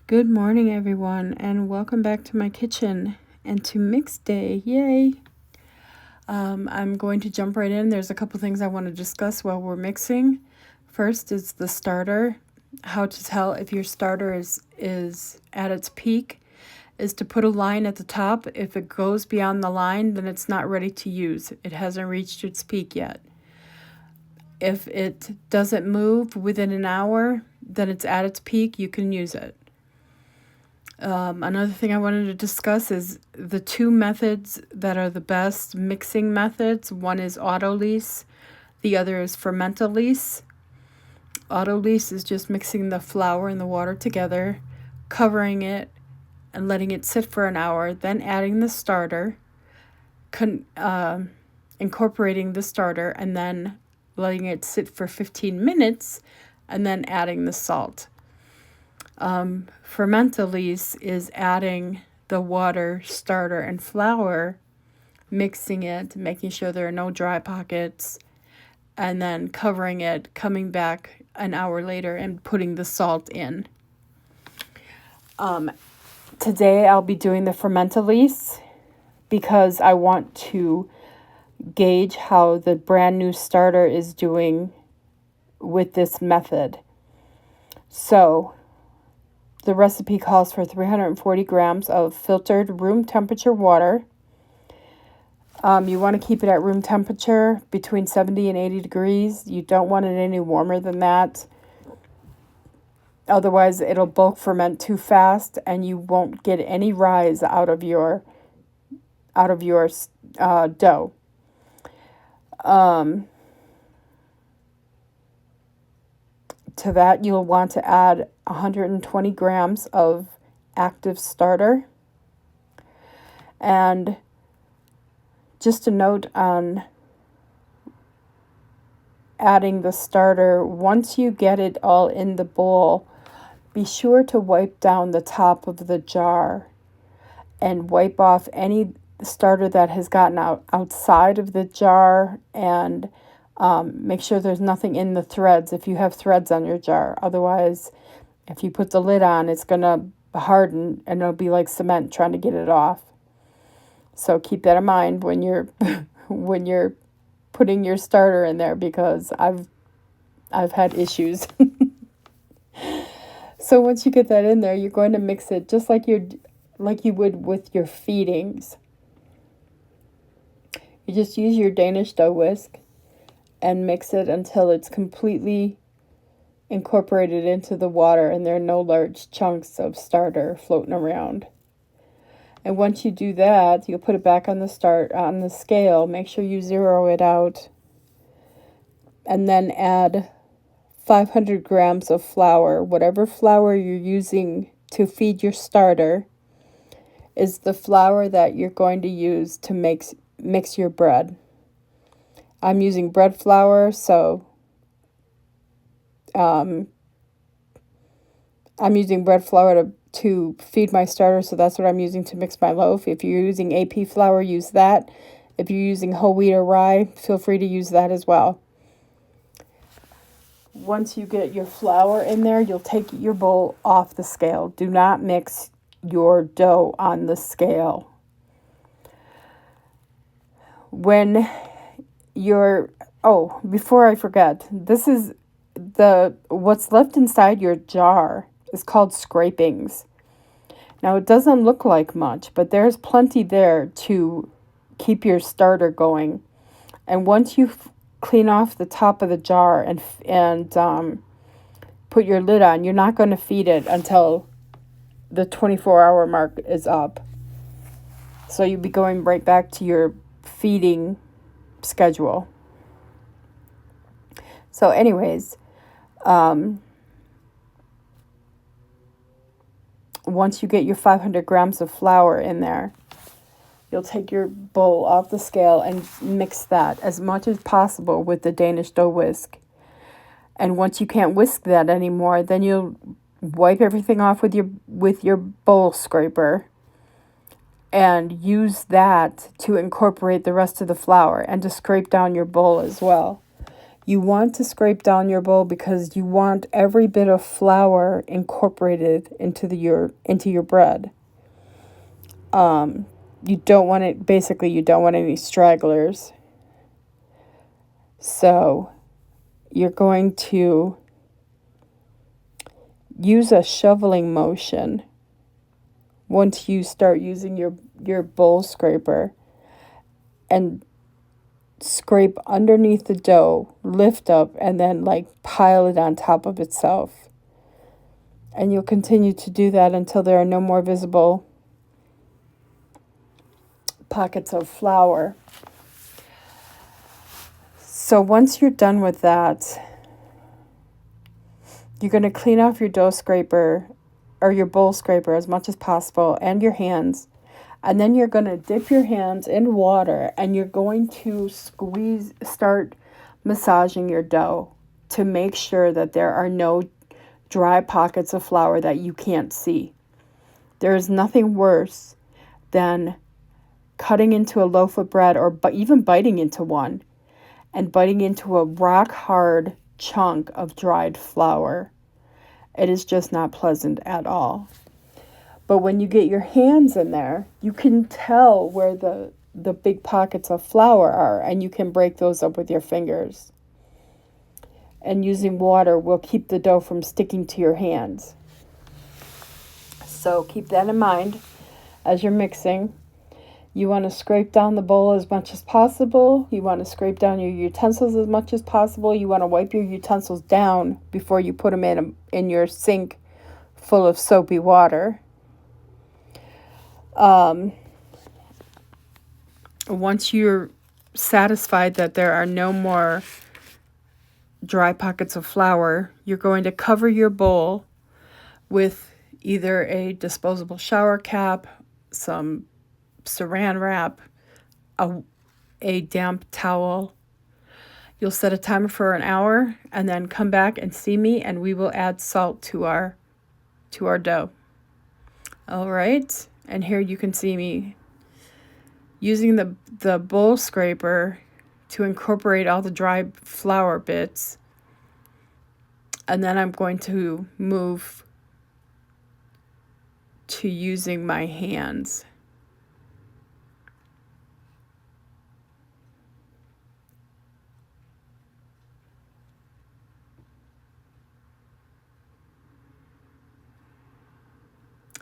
Good morning, everyone, and welcome back to my kitchen and to mix day. Yay! I'm going to jump right in. There's a couple things I want to discuss while we're mixing. First is the starter. How to tell if your starter is at its peak is to put a line at the top. If it goes beyond the line, then it's not ready to use. It hasn't reached its peak yet. If it doesn't move within an hour, then it's at its peak. You can use it. Another thing I wanted to discuss is the two methods that are the best mixing methods. One is autolyse, the other is fermentolyse. Autolyse is just mixing the flour and the water together, covering it, and letting it sit for an hour, then adding the starter, incorporating the starter, and then letting it sit for 15 minutes, and then adding the salt. Fermentolyse is adding the water, starter, and flour, mixing it, making sure there are no dry pockets, and then covering it, coming back an hour later and putting the salt in. Today I'll be doing the fermentolyse because I want to gauge how the brand new starter is doing with this method. So the recipe calls for 340 grams of filtered room temperature water. You want to keep it at room temperature between 70 and 80 degrees. You don't want it any warmer than that. Otherwise, it'll bulk ferment too fast and you won't get any rise out of your dough. To that, you'll want to add 120 grams of active starter. And just a note on adding the starter, once you get it all in the bowl, be sure to wipe down the top of the jar and wipe off any starter that has gotten outside of the jar, and make sure there's nothing in the threads if you have threads on your jar. Otherwise, if you put the lid on, it's going to harden and it'll be like cement trying to get it off. So keep that in mind when you're putting your starter in there, because I've had issues. So once you get that in there, you're going to mix it just like you would with your feedings. You just use your Danish dough whisk and mix it until it's completely incorporated into the water and there are no large chunks of starter floating around. And once you do that, you'll put it back on the scale. Make sure you zero it out. And then add 500 grams of flour. Whatever flour you're using to feed your starter is the flour that you're going to use to mix your bread. I'm using bread flour, so I'm using bread flour to feed my starter, so that's what I'm using to mix my loaf. If you're using AP flour, use that. If you're using whole wheat or rye, feel free to use that as well. Once you get your flour in there, you'll take your bowl off the scale. Do not mix your dough on the scale. Before I forget, this is what's left inside your jar is called scrapings. Now, it doesn't look like much, but there's plenty there to keep your starter going. And once you clean off the top of the jar and put your lid on, you're not going to feed it until the 24-hour mark is up. So you'll be going right back to your feeding schedule. So anyways, once you get your 500 grams of flour in there, you'll take your bowl off the scale and mix that as much as possible with the Danish dough whisk. And once you can't whisk that anymore, then you'll wipe everything off with your bowl scraper and use that to incorporate the rest of the flour and to scrape down your bowl as well. You want to scrape down your bowl because you want every bit of flour incorporated into your bread. You don't want it, basically you don't want any stragglers. So you're going to use a shoveling motion once you start using your bowl scraper, and scrape underneath the dough, lift up, and then like pile it on top of itself. And you'll continue to do that until there are no more visible pockets of flour. So once you're done with that, you're going to clean off your dough scraper or your bowl scraper as much as possible, and your hands. And then you're going to dip your hands in water, and you're going to start massaging your dough to make sure that there are no dry pockets of flour that you can't see. There is nothing worse than cutting into a loaf of bread, or even biting into one, and biting into a rock hard chunk of dried flour. It is just not pleasant at all. But when you get your hands in there, you can tell where the big pockets of flour are, and you can break those up with your fingers. And using water will keep the dough from sticking to your hands. So keep that in mind as you're mixing. You want to scrape down the bowl as much as possible. You want to scrape down your utensils as much as possible. You want to wipe your utensils down before you put them in your sink full of soapy water. Once you're satisfied that there are no more dry pockets of flour, you're going to cover your bowl with either a disposable shower cap, some saran wrap, a damp towel. You'll set a timer for an hour and then come back and see me, and we will add salt to our dough. All right, and here you can see me using the bowl scraper to incorporate all the dry flour bits. And then I'm going to move to using my hands.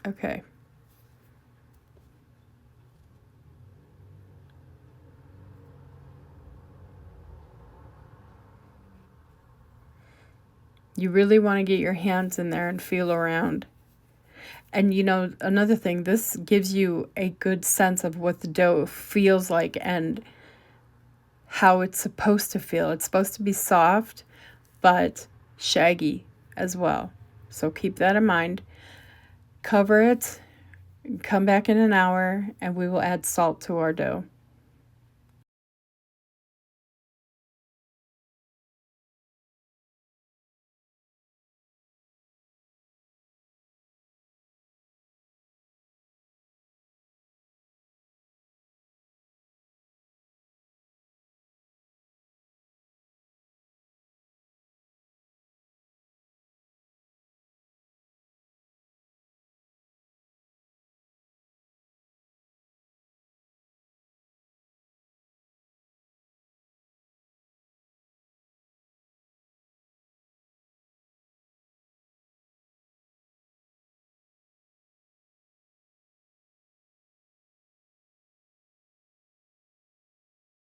Okay. You really want to get your hands in there and feel around. And another thing, this gives you a good sense of what the dough feels like and how it's supposed to feel. It's supposed to be soft, but shaggy as well. So keep that in mind. Cover it, come back in an hour, and we will add salt to our dough.